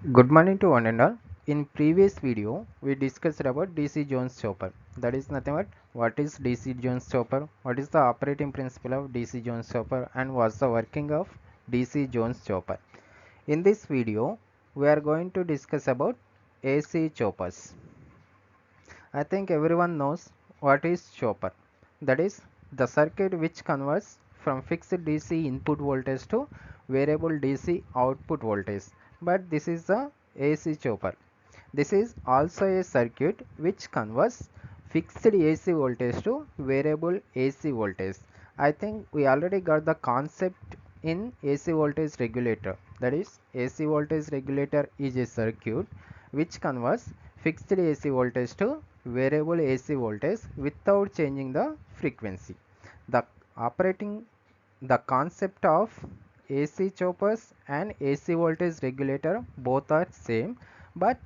Good morning to one and all. In previous video, we discussed about DC Jones chopper. That is nothing but what is DC Jones chopper, what is the operating principle of DC Jones chopper, and what's the working of DC Jones chopper. In this video, we are going to discuss about AC choppers. I think everyone knows what is chopper. That is the circuit which converts from fixed DC input voltage to variable DC output voltage. But this is the AC chopper. This is also a circuit which converts fixed AC voltage to variable AC voltage. I think we already got the concept in AC voltage regulator. That is AC voltage regulator is a circuit which converts fixed AC voltage to variable AC voltage without changing the frequency. The operating the concept of AC choppers and AC voltage regulator both are same, but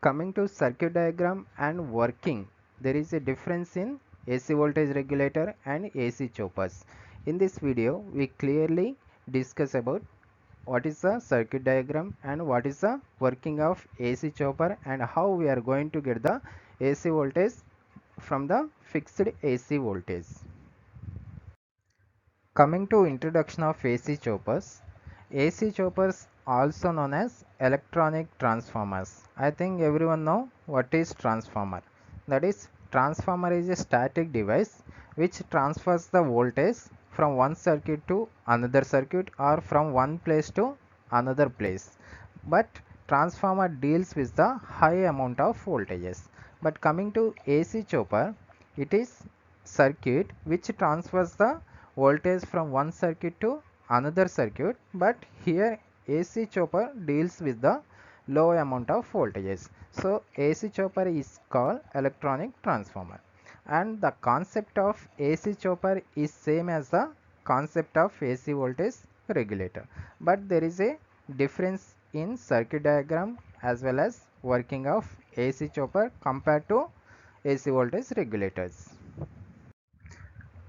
coming to circuit diagram and working, there is a difference in AC voltage regulator and AC choppers. In this video we clearly discuss about what is the circuit diagram and what is the working of AC chopper and how we are going to get the AC voltage from the fixed AC voltage. Coming to introduction of AC choppers also known as electronic transformers. I think everyone know what is transformer. That is, transformer is a static device which transfers the voltage from one circuit to another circuit or from one place to another place. But transformer deals with the high amount of voltages. But coming to AC chopper, it is circuit which transfers the voltage from one circuit to another circuit, but here AC chopper deals with the low amount of voltages. So AC chopper is called electronic transformer, and the concept of AC chopper is same as the concept of AC voltage regulator, but there is a difference in circuit diagram as well as working of AC chopper compared to AC voltage regulators.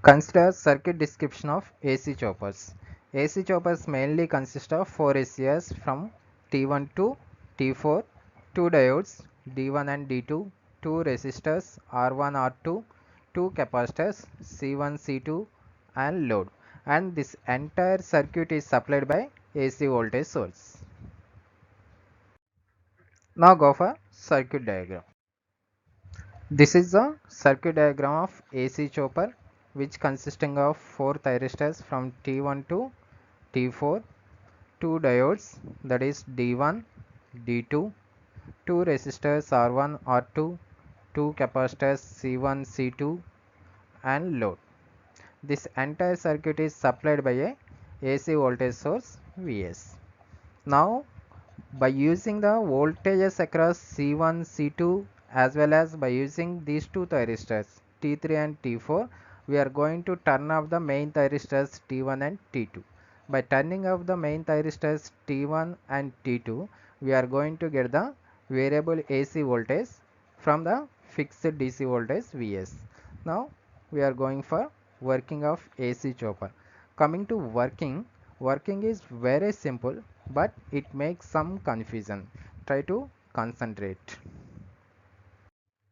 Consider circuit description of AC choppers. AC choppers mainly consist of 4 SCRs from T1 to T4, 2 diodes D1 and D2, 2 resistors R1 R2, 2 capacitors C1 C2 and load, and this entire circuit is supplied by AC voltage source. Now go for circuit diagram. This is the circuit diagram of AC chopper, which consisting of 4 thyristors from T1 to T4, 2 diodes, that is D1, D2, 2 resistors R1, R2, 2 capacitors C1, C2 and load. This entire circuit is supplied by a AC voltage source Vs. Now by using the voltages across C1, C2 as well as by using these two thyristors T3 and T4, we are going to turn off the main thyristors T1 and T2. By turning off the main thyristors T1 and T2, we are going to get the variable AC voltage from the fixed DC voltage Vs. Now we are going for working of AC chopper. Coming to working is very simple, but it makes some confusion. Try to concentrate.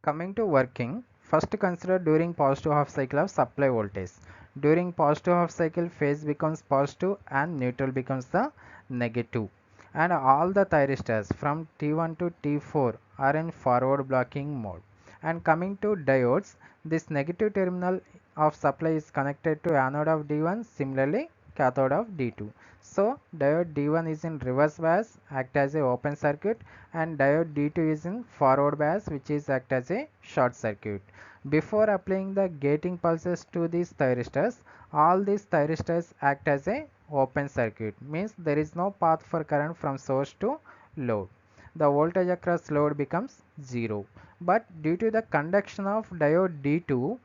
Coming to working, first consider during positive half cycle of supply voltage. During positive half cycle, phase becomes positive and neutral becomes the negative. And all the thyristors from T1 to T4 are in forward blocking mode. And coming to diodes, this negative terminal of supply is connected to anode of D1, similarly cathode of D2. So diode D1 is in reverse bias, act as a open circuit, and diode D2 is in forward bias, which is act as a short circuit. Before applying the gating pulses to these thyristors, all these thyristors act as a open circuit, means there is no path for current from source to load. The voltage across load becomes 0. But due to the conduction of diode D2,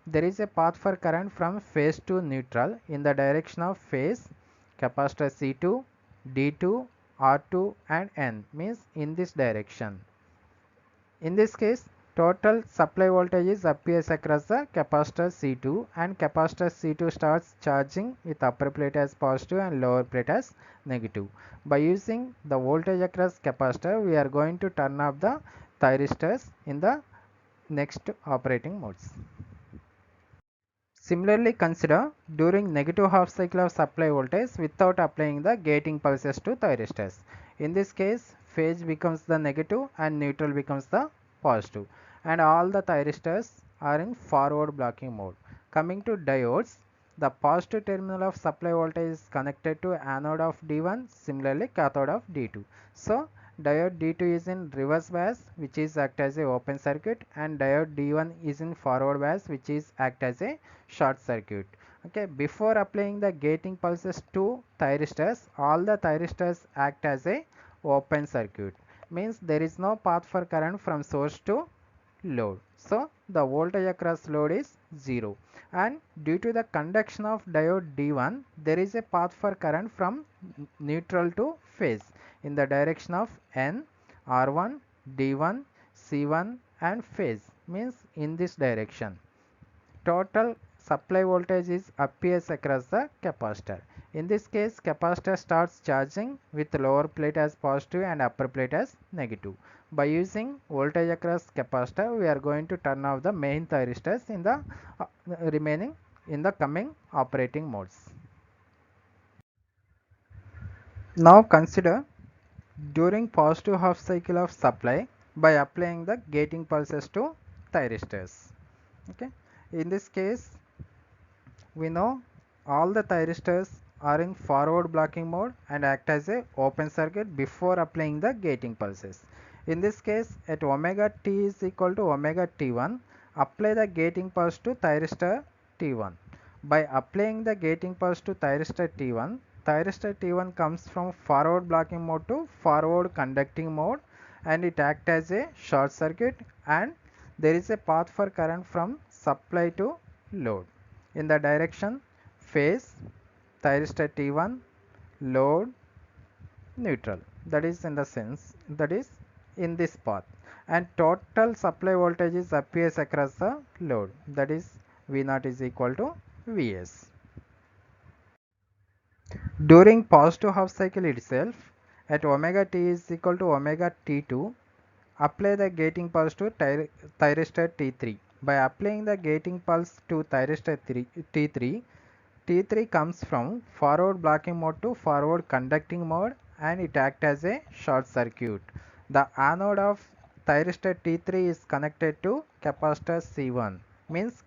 there is a path for current from phase to neutral in the direction of phase capacitor C2, D2, R2 and N, means in this direction. In this case, Total supply voltage appears across the capacitor C2 and capacitor C2 starts charging with upper plate as positive and lower plate as negative. By using the voltage across capacitor, we are going to turn off the thyristors in the next operating modes. Similarly, consider during negative half cycle of supply voltage without applying the gating pulses to thyristors. In this case, phase becomes the negative and neutral becomes the positive, and all the thyristors are in forward blocking mode. Coming to diodes, the positive terminal of supply voltage is connected to anode of D1, similarly cathode of D2. So, diode D2 is in reverse bias, which is act as a open circuit, and diode D1 is in forward bias, which is act as a short circuit. Okay, before applying the gating pulses to thyristors, all the thyristors act as a open circuit, means there is no path for current from source to load. So the voltage across load is 0, and due to the conduction of diode D1, there is a path for current from neutral to phase in the direction of N, R1, D1, C1 and phase, means in this direction. Total supply voltage is appears across the capacitor. In this case, capacitor starts charging with lower plate as positive and upper plate as negative. By using voltage across capacitor, we are going to turn off the main thyristors in the remaining in the coming operating modes. Now consider during positive half cycle of supply by applying the gating pulses to thyristors. Okay, in this case, we know all the thyristors are in forward blocking mode and act as a open circuit before applying the gating pulses. In this case, at omega t is equal to omega t1, apply the gating pulse to thyristor t1. By applying the gating pulse to thyristor t1 comes from forward blocking mode to forward conducting mode, and it acts as a short circuit, and there is a path for current from supply to load in the direction phase, thyristor T1, load, neutral. That is in the sense, that is in this path, and total supply voltage appears across the load, that is V0 is equal to Vs. During positive half cycle itself, at omega t is equal to omega t2, apply the gating pulse to thyristor T3. By applying the gating pulse to thyristor T3, T3 comes from forward blocking mode to forward conducting mode, and it acts as a short circuit. The anode of thyristor T3 is connected to capacitor C1, means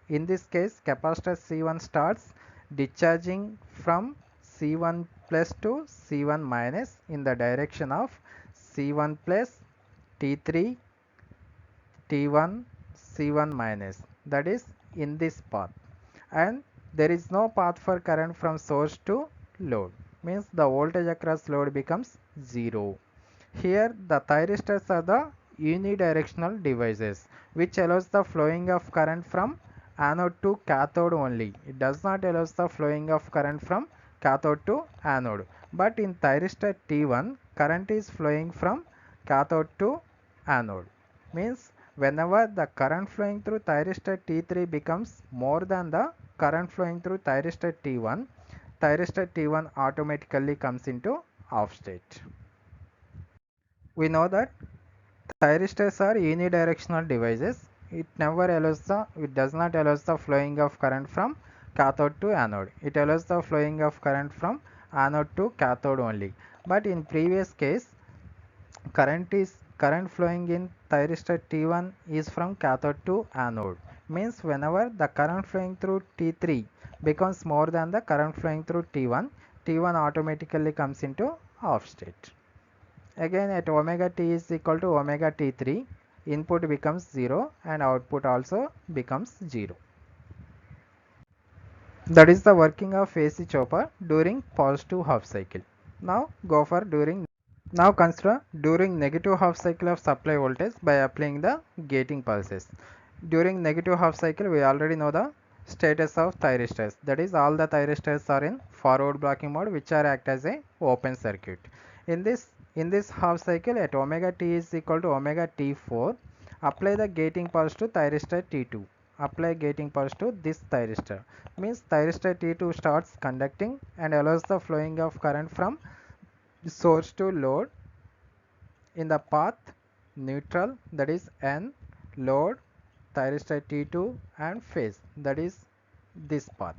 in this case capacitor C1 starts discharging from C1 plus to C1 minus in the direction of C1 plus T3 T1 C1 minus, that is in this path, and there is no path for current from source to load, means the voltage across load becomes 0. Here the thyristors are the unidirectional devices which allows the flowing of current from anode to cathode only. It does not allow the flowing of current from cathode to anode. But in thyristor T1, current is flowing from cathode to anode. Means whenever the current flowing through thyristor T3 becomes more than the current flowing through thyristor T1 automatically comes into off state. We know that thyristors are unidirectional devices. It does not allow the flowing of current from cathode to anode. It allows the flowing of current from anode to cathode only. But in previous case, current flowing in thyristor T1 is from cathode to anode. Means whenever the current flowing through T3 becomes more than the current flowing through T1 automatically comes into off state. Again at omega t is equal to omega t3, input becomes 0 and output also becomes 0. That is the working of AC chopper during positive half cycle. Now consider during negative half cycle of supply voltage by applying the gating pulses. During negative half cycle, we already know the status of thyristors, that is all the thyristors are in forward blocking mode, which are act as a open circuit. In this half cycle at omega t is equal to omega t4, Apply the gating pulse to thyristor T2. Apply gating pulse to this thyristor. Means thyristor T2 starts conducting and allows the flowing of current from source to load in the path neutral, that is N, load, thyristor T2 and phase, that is this path,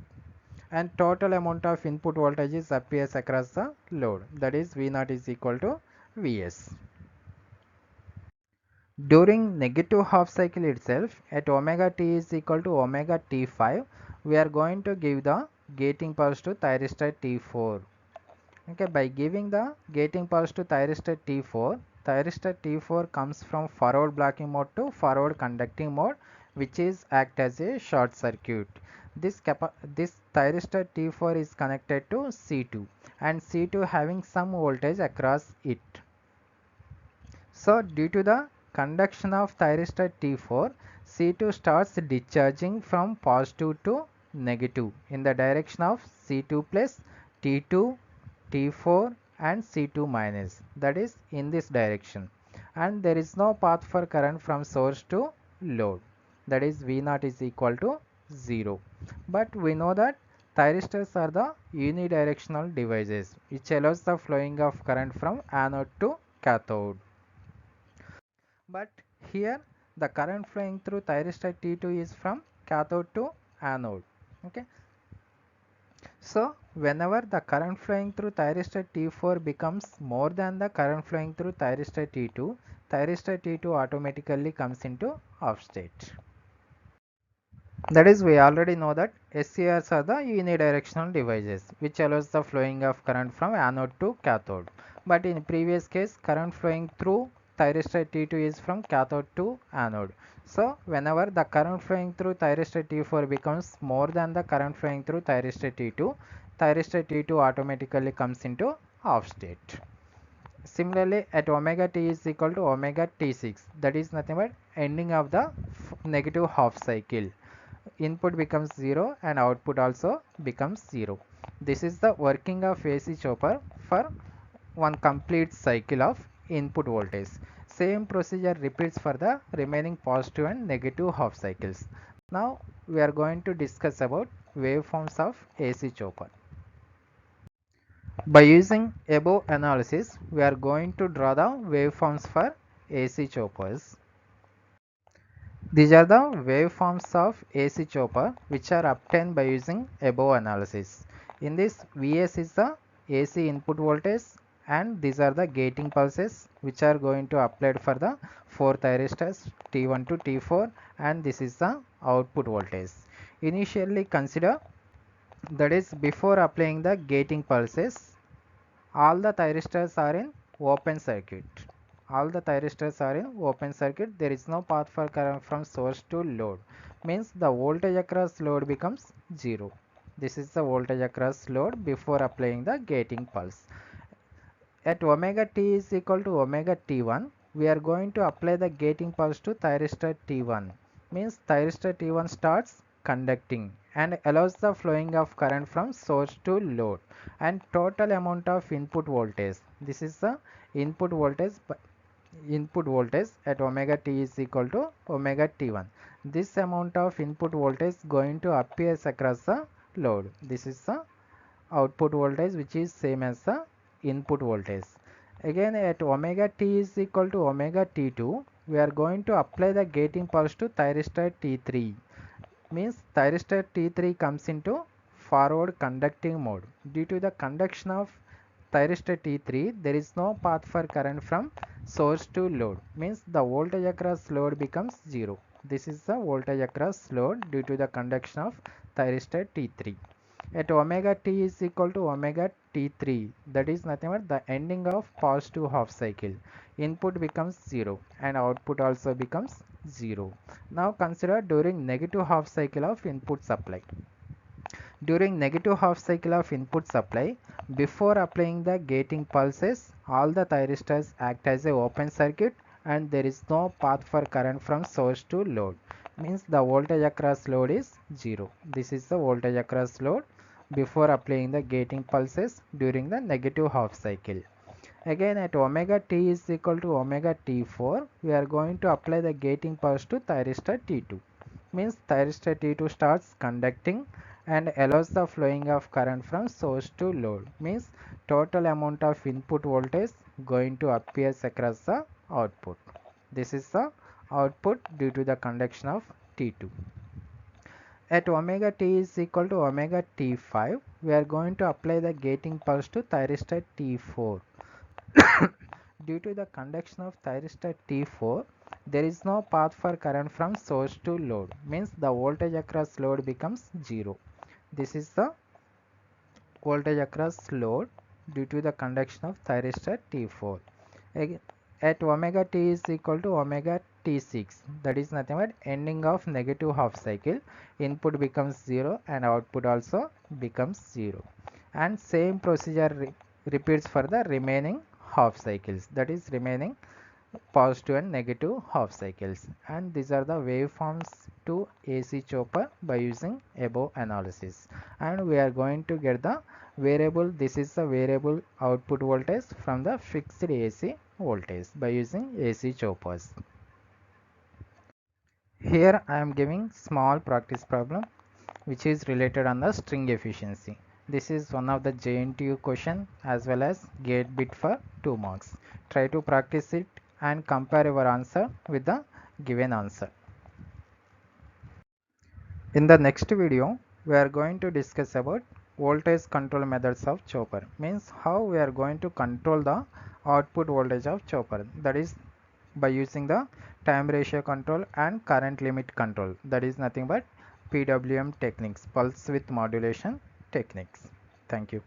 and total amount of input voltage appears across the load, that is V0 is equal to Vs. During negative half cycle itself, at omega t is equal to omega t5, we are going to give the gating pulse to thyristor T4. Okay, by giving the gating pulse to thyristor T4 comes from forward blocking mode to forward conducting mode, which is act as a short circuit. This thyristor T4 is connected to C2 and C2 having some voltage across it. So due to the conduction of thyristor T4, C2 starts discharging from positive to negative in the direction of C2 plus, T2, T4 and C2 minus, that is in this direction, and there is no path for current from source to load, that is V0 is equal to 0. But we know that thyristors are the unidirectional devices which allows the flowing of current from anode to cathode. But here the current flowing through thyristor T2 is from cathode to anode. Okay. So whenever the current flowing through thyristor T4 becomes more than the current flowing through thyristor T2 automatically comes into off state. That is, we already know that SCRs are the unidirectional devices which allows the flowing of current from anode to cathode. But in previous case, current flowing through thyristor T2 is from cathode to anode. So whenever the current flowing through thyristor T4 becomes more than the current flowing through thyristor T2 automatically comes into off state. Similarly, at omega t is equal to omega t6, that is nothing but ending of the negative half cycle. Input becomes 0 and output also becomes 0. This is the working of AC chopper for one complete cycle of input voltage. Same procedure repeats for the remaining positive and negative half cycles. Now we are going to discuss about waveforms of AC chopper. By using above analysis, we are going to draw the waveforms for AC choppers. These are the waveforms of AC chopper which are obtained by using above analysis. In this, Vs is the AC input voltage and these are the gating pulses which are going to applied for the 4 thyristors T1 to T4, and this is the output voltage. Initially consider, that is before applying the gating pulses, all the thyristors are in open circuit. All the thyristors are in open circuit. There is no path for current from source to load. Means the voltage across load becomes 0. This is the voltage across load before applying the gating pulse. At omega t is equal to omega t1, we are going to apply the gating pulse to thyristor T1. Means thyristor T1 starts conducting and allows the flowing of current from source to load, and total amount of input voltage. This is the input voltage at omega t is equal to omega t1. This amount of input voltage going to appear across the load. This is the output voltage which is same as the input voltage. Again at omega t is equal to omega t2, we are going to apply the gating pulse to thyristor T3. Means thyristor T3 comes into forward conducting mode. Due to the conduction of thyristor T3, there is no path for current from source to load. Means the voltage across load becomes 0. This is the voltage across load due to the conduction of thyristor T3. At omega t is equal to omega t3, that is nothing but the ending of positive half cycle. Input becomes 0 and output also becomes 0. Now consider during negative half cycle of input supply. During negative half cycle of input supply, before applying the gating pulses, all the thyristors act as a open circuit and there is no path for current from source to load. Means the voltage across load is 0. This is the voltage across load before applying the gating pulses during the negative half cycle. Again at omega t is equal to omega t4, we are going to apply the gating pulse to thyristor T2. Means thyristor T2 starts conducting and allows the flowing of current from source to load. Means total amount of input voltage going to appear across the output. This is the output due to the conduction of T2. At omega t is equal to omega t5, we are going to apply the gating pulse to thyristor T4. Due to the conduction of thyristor T4, there is no path for current from source to load. Means the voltage across load becomes 0. This is the voltage across load due to the conduction of thyristor T4. At omega t is equal to omega t6, that is nothing but ending of negative half cycle, input becomes 0 and output also becomes 0, and same procedure repeats for the remaining half cycles, that is remaining positive and negative half cycles. And these are the waveforms to AC chopper by using above analysis. And we are going to get the variable, this is the variable output voltage from the fixed AC voltage by using AC choppers. Here I am giving small practice problem which is related on the string efficiency. This is one of the JNTU question as well as gate bit for 2 marks. Try to practice it and compare your answer with the given answer. In the next video, we are going to discuss about voltage control methods of chopper. Means how we are going to control the output voltage of chopper. That is by using the time ratio control and current limit control. That is nothing but PWM techniques, pulse width modulation techniques. Thank you.